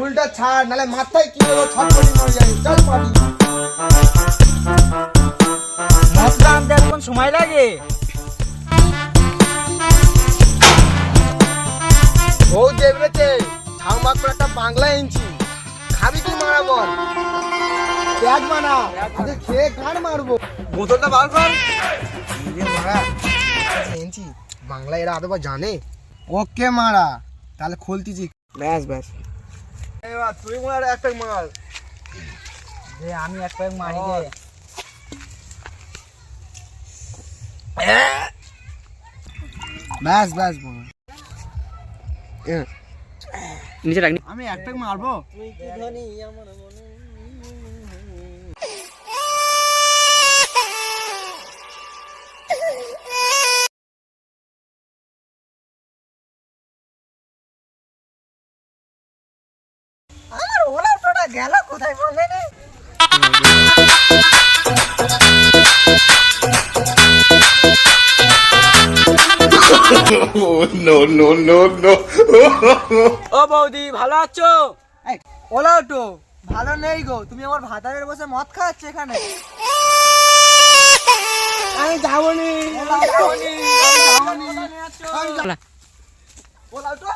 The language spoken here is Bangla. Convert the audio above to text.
চুলটা ছাড়, নালে মাথায় কি হলো ছটফটি মরে যাবে। চল পাবি। মদটা আনতে এখন সময় লাগে। ও দেবরেছে ঠাম্মা করে একটা বাংলা এনেছি, খাবি কি মারা বল? পেঁয়াজ মানা, আজকে খেয়ে গান মারবো। বোতলটা বার কর। রে মারা এনেছি বাংলা, এরা আদৌ জানে? ওকে মারা, তাহলে খুলতিছি। ব্যাস ব্যাস, এবার তুই মার একটা মার। আমি এক প্যাক মারি রে। ব্যাস ব্যাস মার। নিচে রাখনি। আমি একটা মারবো। তুই কি ধনী আমার মনে। আমার ওলা টোটা গেল কোথায় বলে রে? no, no, no, no. ও বৌদি ভালো আছো? ওলা টো ভালো নেই গো, তুমি আমার ভাতারের বসে মদ খাচ্ছ এখানে। আমি যাবনি, ওলা টো